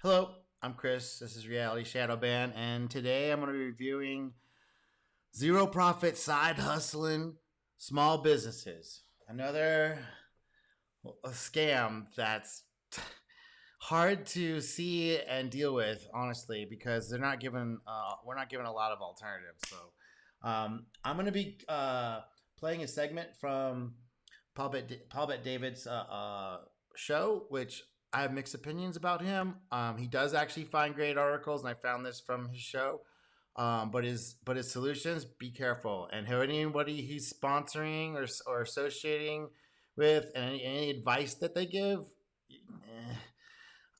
Hello, I'm Chris. This is Reality Shadow Ban, and today I'm going to be reviewing zero profit side hustling small businesses. Another scam that's hard to see and deal with, honestly, because they're not given. We're not given a lot of alternatives. So I'm going to be playing a segment from Paul Bet David's show, which I have mixed opinions about him. He does actually find great articles, and I found this from his show. But his solutions, be careful. And anybody he's sponsoring or associating with, and any advice that they give,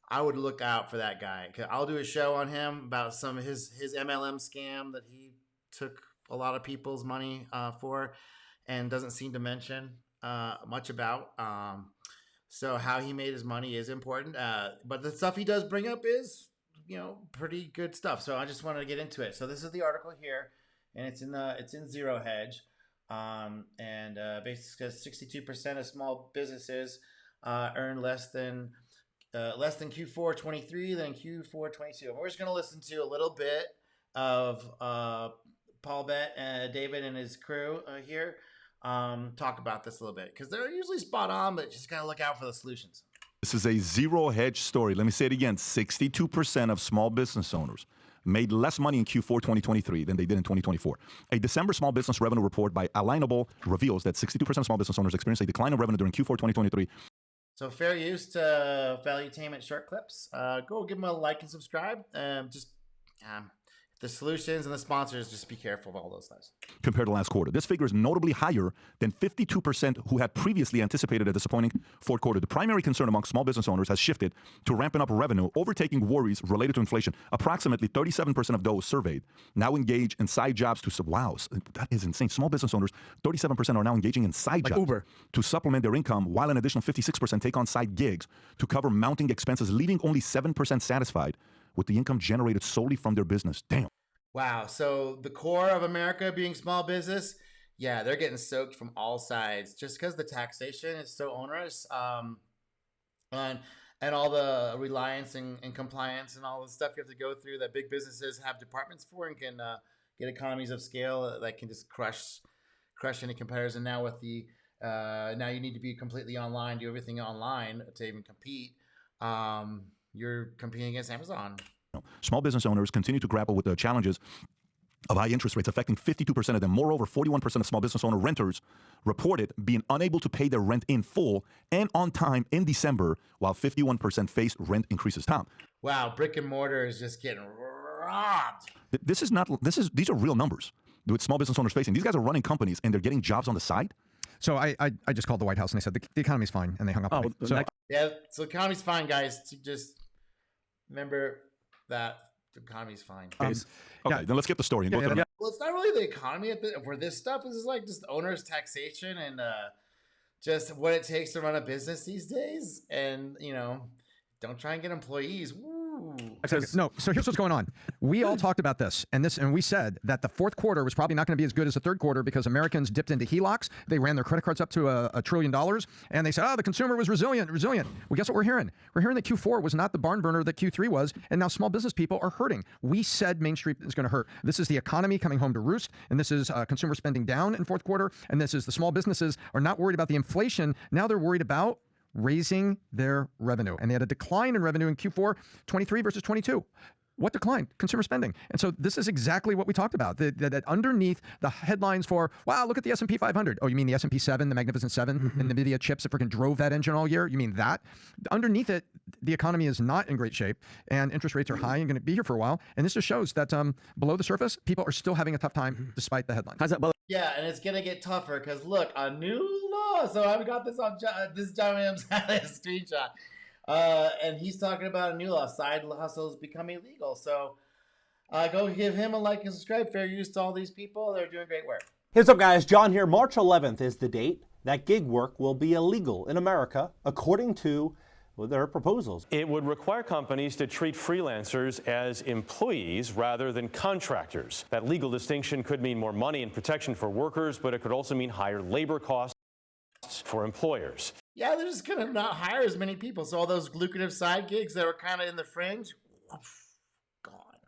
I would look out for that guy. I'll do a show on him about some of his MLM scam that he took a lot of people's money for, and doesn't seem to mention much about. So how he made his money is important. But the stuff he does bring up is, pretty good stuff. So I just wanted to get into it. So this is the article here, and it's in Zero Hedge. And basically 62% of small businesses earn less than Q4 23 than Q4 22. And we're just going to listen to a little bit of Paul David and his crew here talk about this a little bit, because they're usually spot on, but just got to look out for the solutions. This is a zero hedge story. Let me say it again. 62% of small business owners made less money in Q4 2023 than they did in 2024. A December small business revenue report by Alignable reveals that 62% of small business owners experienced a decline in revenue during Q4 2023. So fair use to Valuetainment short clips. Go give them a like and subscribe. The solutions and the sponsors, just be careful of all those things. Compared to last quarter. This figure is notably higher than 52% who had previously anticipated a disappointing fourth quarter. The primary concern among small business owners has shifted to ramping up revenue, overtaking worries related to inflation. Approximately 37% of those surveyed now engage in side jobs wow, that is insane. Small business owners, 37% are now engaging in side jobs Uber to supplement their income, while an additional 56% take on side gigs to cover mounting expenses, leaving only 7% satisfied with the income generated solely from their business. Damn. Wow. So the core of America being small business, yeah, they're getting soaked from all sides just because the taxation is so onerous, and all the reliance and compliance and all the stuff you have to go through that big businesses have departments for, and can get economies of scale that can just crush any competitors. And now with the now you need to be completely online, do everything online to even compete. You're competing against Amazon. Small business owners continue to grapple with the challenges of high interest rates, affecting 52% of them. Moreover, 41% of small business owner renters reported being unable to pay their rent in full and on time in December, while 51% faced rent increases. Tom. Wow, brick and mortar is just getting robbed. These are real numbers with small business owners facing. These guys are running companies and they're getting jobs on the side. So I just called the White House and they said the economy's fine, and they hung up on me. So the economy's fine, guys. Just remember that the economy's fine. Okay, then let's get the story. Well, it's not really the economy for this stuff. This is like just owners' taxation and just what it takes to run a business these days. And don't try and get employees. Woo. No, so here's what's going on. We all talked about this, and we said that the fourth quarter was probably not going to be as good as the third quarter because Americans dipped into HELOCs. They ran their credit cards up to $1 trillion, and they said, the consumer was resilient. Well, guess what we're hearing? We're hearing that Q4 was not the barn burner that Q3 was, and now small business people are hurting. We said Main Street is going to hurt. This is the economy coming home to roost, and this is consumer spending down in fourth quarter, and this is the small businesses are not worried about the inflation. Now they're worried about raising their revenue. And they had a decline in revenue in Q4 23 versus 22. What declined? Consumer spending. And so this is exactly what we talked about. That underneath the headlines for, wow, look at the S&P 500. Oh, you mean the S&P 7, the Magnificent 7, and the NVIDIA chips that freaking drove that engine all year? You mean that? Underneath it, the economy is not in great shape, and interest rates are high and going to be here for a while. And this just shows that below the surface, people are still having a tough time despite the headlines. Yeah, and it's going to get tougher because, look, a new law. So I've got this on this John Williams had a screenshot. And he's talking about a new law. Side hustles become illegal. So go give him a like and subscribe. Fair use to all these people. They're doing great work. Hey, what's up, guys? John here. March 11th is the date that gig work will be illegal in America, according to their proposals. It would require companies to treat freelancers as employees rather than contractors. That legal distinction could mean more money and protection for workers, but it could also mean higher labor costs for employers. yeah, they're just gonna not hire as many people. So all those lucrative side gigs that were kind of in the fringe, gone.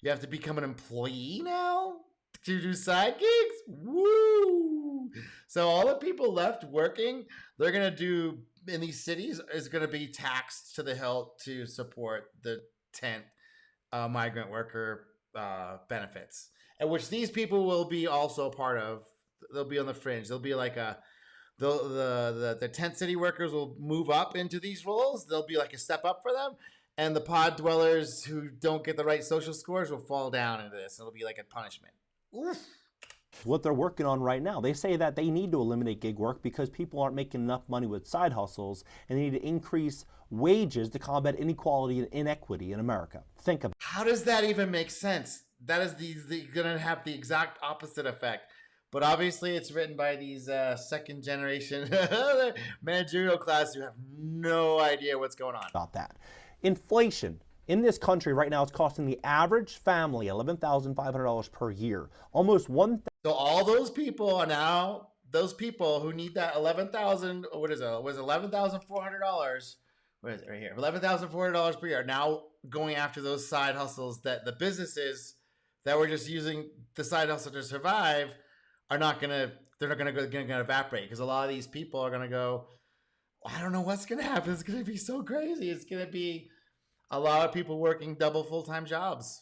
You have to become an employee now to do side gigs. Woo! So all the people left working, they're gonna do in these cities is gonna be taxed to the hilt to support the tent migrant worker benefits, and which these people will be also part of. They'll be on the fringe. They'll be like a the tent city workers will move up into these roles. They'll be like a step up for them, and the pod dwellers who don't get the right social scores will fall down into this. It'll be like a punishment. Oof. What they're working on right now. They say that they need to eliminate gig work because people aren't making enough money with side hustles, and they need to increase wages to combat inequality and inequity in America. Think about it. How does that even make sense? That is going to have the exact opposite effect. But obviously, it's written by these second generation managerial class who have no idea what's going on. About that. Inflation in this country right now is costing the average family $11,500 per year. Almost one. So all those people are now those people who need that 11,000. What is it? Was $11,400? What is it right here? $11,400 per year are now going after those side hustles that the businesses that were just using the side hustle to survive are not gonna. They're not gonna evaporate because a lot of these people are gonna go. I don't know what's gonna happen. It's gonna be so crazy. It's gonna be a lot of people working double full-time jobs.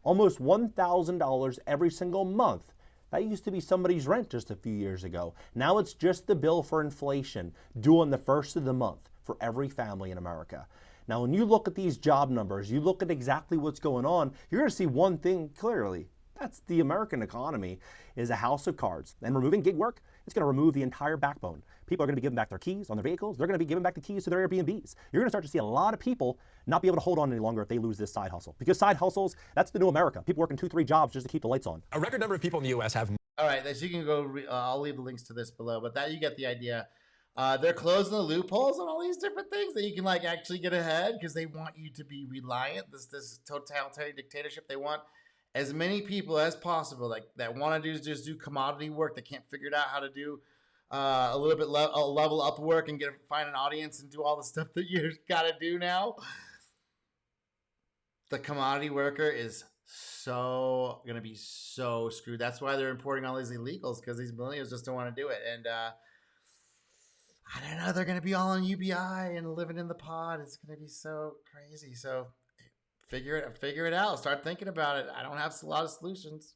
Almost $1,000 every single month. That used to be somebody's rent just a few years ago. Now it's just the bill for inflation due on the first of the month for every family in America. Now, when you look at these job numbers, you look at exactly what's going on, you're going to see one thing clearly. That's the American economy is a house of cards. And removing gig work, it's going to remove the entire backbone. People are going to be giving back their keys on their vehicles. They're going to be giving back the keys to their Airbnbs. You're going to start to see a lot of people not be able to hold on any longer if they lose this side hustle. Because side hustles, that's the new America. People working 2-3 jobs just to keep the lights on. A record number of people in the U.S. have. All right, so you can go. I'll leave the links to this below, but that you get the idea. They're closing the loopholes on all these different things that you can like actually get ahead because they want you to be reliant. This totalitarian dictatorship. They want as many people as possible like that want to just do commodity work that can't figure it out how to do a little bit level up work and find an audience and do all the stuff that you got to do now. The commodity worker is gonna be so screwed. That's why they're importing all these illegals because these millennials just don't want to do it. And I don't know, they're gonna be all on UBI and living in the pod. It's gonna be so crazy. So figure it out. Start thinking about it. I don't have a lot of solutions.